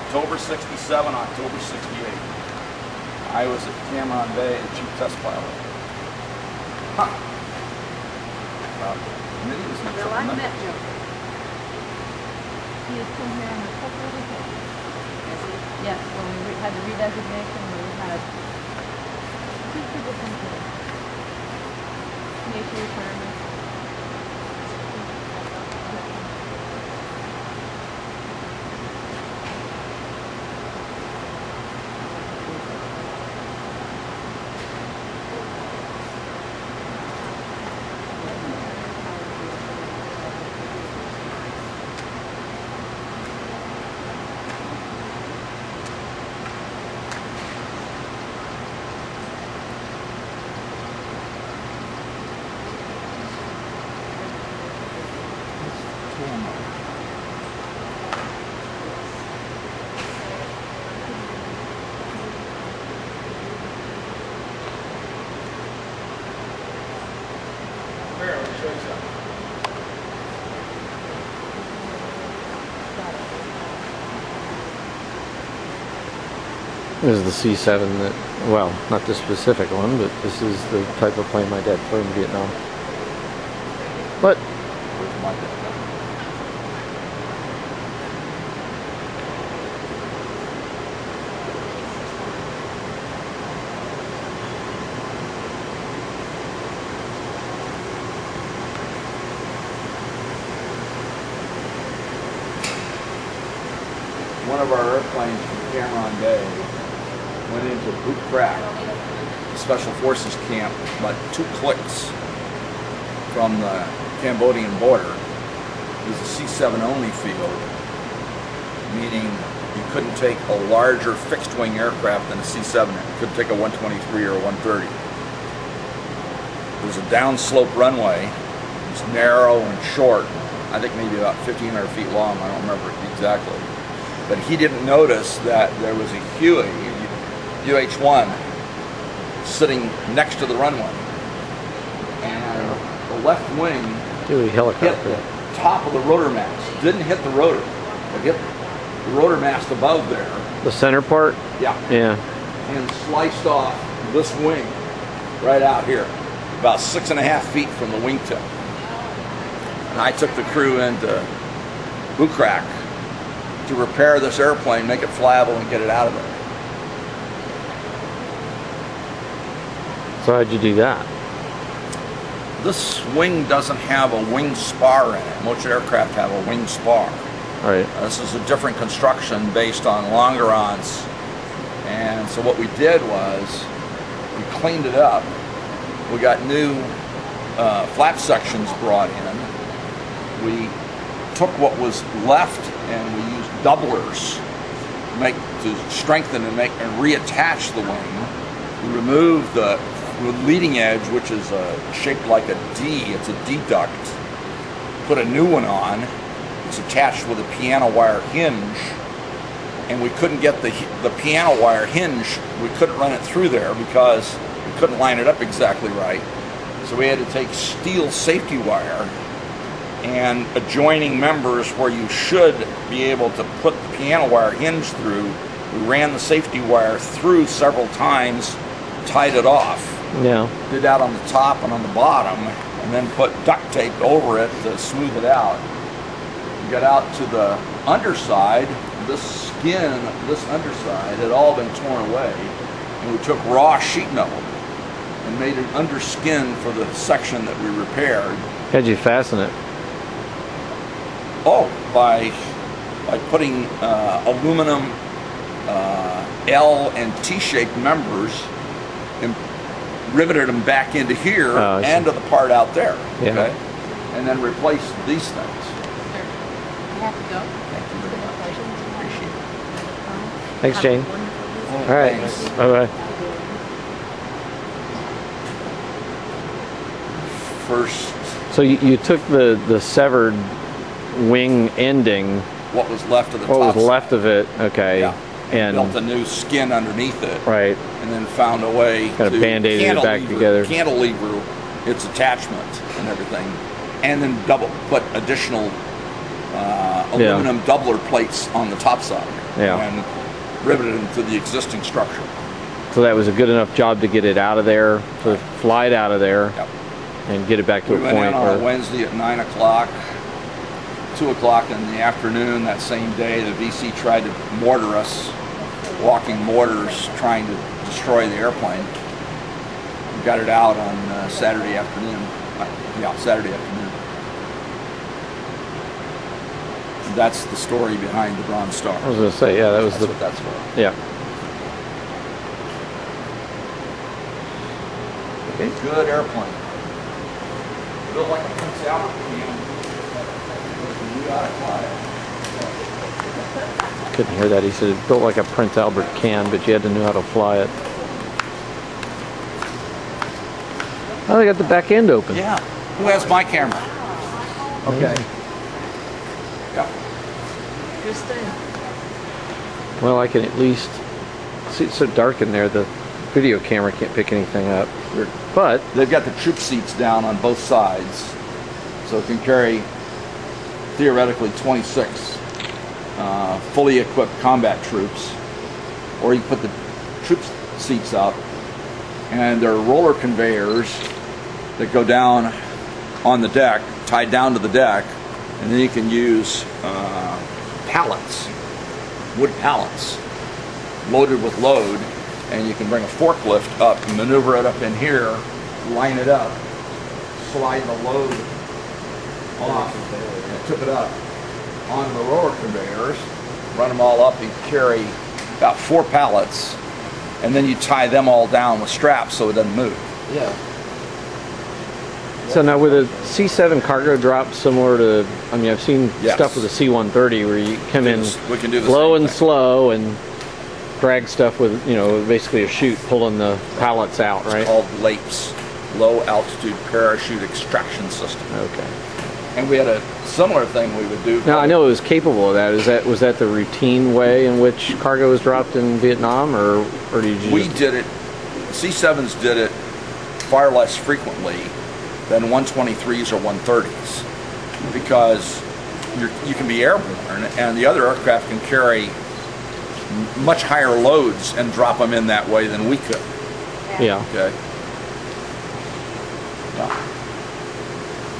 October 67, October 68. I was at Cameron Bay and chief test pilot. Huh. Minnie was next Well, up I in met that. Joe. He has come here on a couple of occasions. Yes, when we had the redesignation, we had two people come here. PhD retirement. This is the C-7 that, well, not this specific one, but this is the type of plane my dad flew in Vietnam. But One of our airplanes from Cameron Bay went into boot crack, Special Forces camp, about 2 clicks from the Cambodian border. It was a C-7 only field, meaning you couldn't take a larger fixed-wing aircraft than a C-7. You couldn't take a 123 or a 130. It was a downslope runway. It was narrow and short. I think maybe about 1,500 feet long. I don't remember exactly. But he didn't notice that there was a Huey, UH-1, sitting next to the runway. And the left wing Huey helicopter hit the top of the rotor mast. Didn't hit the rotor, but hit the rotor mast above there. the center part? Yeah. Yeah. And sliced off this wing right out here, about 6.5 feet from the wingtip. And I took the crew into Bucrac to repair this airplane, make it flyable, and get it out of there. So how'd you do that? This wing doesn't have a wing spar in it. Most aircraft have a wing spar. All right. This is a different construction based on longerons. And so what we did was we cleaned it up. We got new flap sections brought in. We took what was left and we used doublers to strengthen and reattach the wing. We removed the leading edge, which is shaped like a D. It's a D duct. Put a new one on. It's attached with a piano wire hinge, and we couldn't get the piano wire hinge. We couldn't run it through there because we couldn't line it up exactly right. So we had to take steel safety wire and adjoining members where you should be able to put the piano wire hinge through. We ran the safety wire through several times, tied it off. Yeah. Did that on the top and on the bottom, and then put duct tape over it to smooth it out. We got out to the underside. This skin, this underside, had all been torn away, and we took raw sheet metal and made an underskin for the section that we repaired. How'd you fasten it? Oh, by putting aluminum L and T-shaped members and riveted them back into here and to the part out there. Yeah. Okay, and then replaced these things. You have to go. Thank you very much. Appreciate it. Thanks, Jane. All right. Thanks. Bye-bye. First, So you took the severed wing ending, what was left of the what top was side. left of it, okay, Yeah. and Built a new skin underneath it. right, And then found a way Kind of band-aided it back together. cantilever its attachment and everything, and then put additional aluminum doubler plates on the top side. Yeah. and riveted into the existing structure. So that was a good enough job to get it out of there, to fly it out of there, Yep. and get it back to We a went point in on where... a Wednesday at 9 o'clock, 2 o'clock in the afternoon that same day. The VC tried to mortar us, walking mortars, trying to destroy the airplane. We got it out on Saturday afternoon. Yeah, Saturday afternoon. That's the story behind the Bronze Star. I was going to say, yeah, that was That's what that's for. Yeah. Good airplane. Built like a Prince Albert can. You gotta fly it. Couldn't hear that. He said it built like a Prince Albert can, but you had to know how to fly it. Oh, they got the back end open. Yeah. Who has my camera? Okay. Yeah. Interesting. Well, I can at least see it's so dark in there. The video camera can't pick anything up. But They've got the troop seats down on both sides, so it can carry theoretically 26 fully equipped combat troops, or you put the troop seats up, and there are roller conveyors that go down on the deck, tied down to the deck, and then you can use pallets, wood pallets, loaded with load, and you can bring a forklift up, maneuver it up in here, line it up, slide the load off, and tip it up onto the roller conveyors, run them all up, and carry about 4 pallets, and then you tie them all down with straps so it doesn't move. yeah. So now with a C-7 cargo drop similar to, I mean, I've seen Yes. stuff with a C-130 where you come in We can do the low same and thing. slow and drag stuff with, you know, basically a chute pulling the pallets out, right? Called LAPES, Low Altitude Parachute Extraction System. Okay. And we had a similar thing we would do. Now I know it was capable of that. Was that the routine way in which cargo was dropped in Vietnam, or did you? We did it. C-7s did it far less frequently than 123s or 130s because you can be airborne, and the other aircraft can carry much higher loads and drop them in that way than we could. Yeah. Okay. Yeah.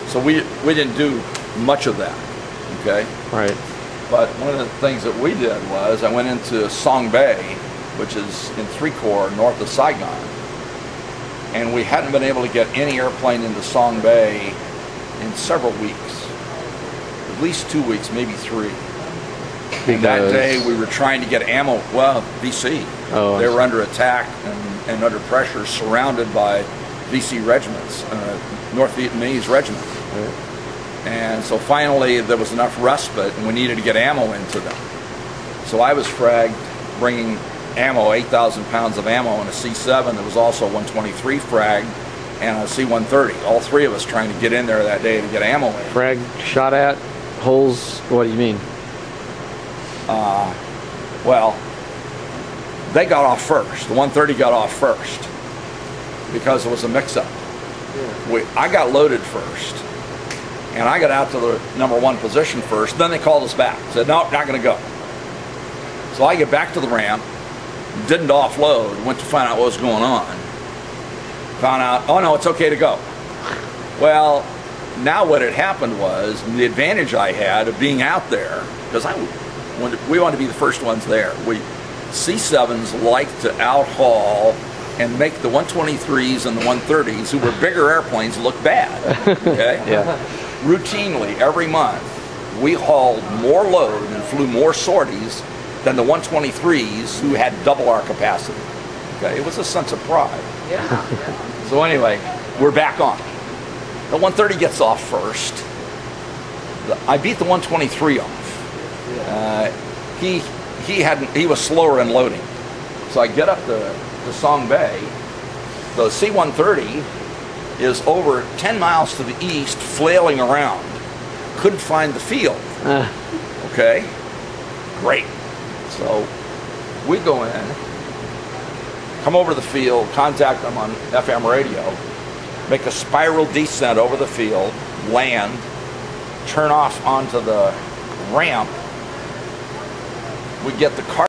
So we didn't do much of that. Okay. Right. But one of the things that we did was I went into Song Bay, which is in 3 Corps north of Saigon, and we hadn't been able to get any airplane into Song Bay in several weeks, at least 2 weeks, maybe 3. And that day we were trying to get ammo. Well, VC. Oh, They were under attack and under pressure, surrounded by VC regiments, North Vietnamese regiment. Right. And so finally there was enough respite and we needed to get ammo into them. So I was fragged bringing ammo, 8,000 pounds of ammo in a C-7 that was also 123 fragged and a C-130. All 3 of us trying to get in there that day to get ammo in. Frag shot at holes. What do you mean? Well, they got off first. The 130 got off first because it was a mix-up. I got loaded first, and I got out to the #1 position first. Then they called us back. Said, no, not going to go. So I get back to the ramp, didn't offload, went to find out what was going on. Found out, oh no, it's okay to go. Well, now what had happened was the advantage I had of being out there, because we wanted to be the first ones there. C-7s like to outhaul and make the 123s and the 130s, who were bigger airplanes, look bad. Okay? Yeah. Routinely, every month, we hauled more load and flew more sorties than the 123s, who had double our capacity. Okay? It was a sense of pride. Yeah. So anyway, we're back on. The 130 gets off first. I beat the 123 off. He was slower in loading. So I get up to Song Bay. The C-130 is over 10 miles to the east, flailing around. Couldn't find the field. Okay? Great. So we go in, come over the field, contact them on FM radio, make a spiral descent over the field, land, turn off onto the ramp. we get the car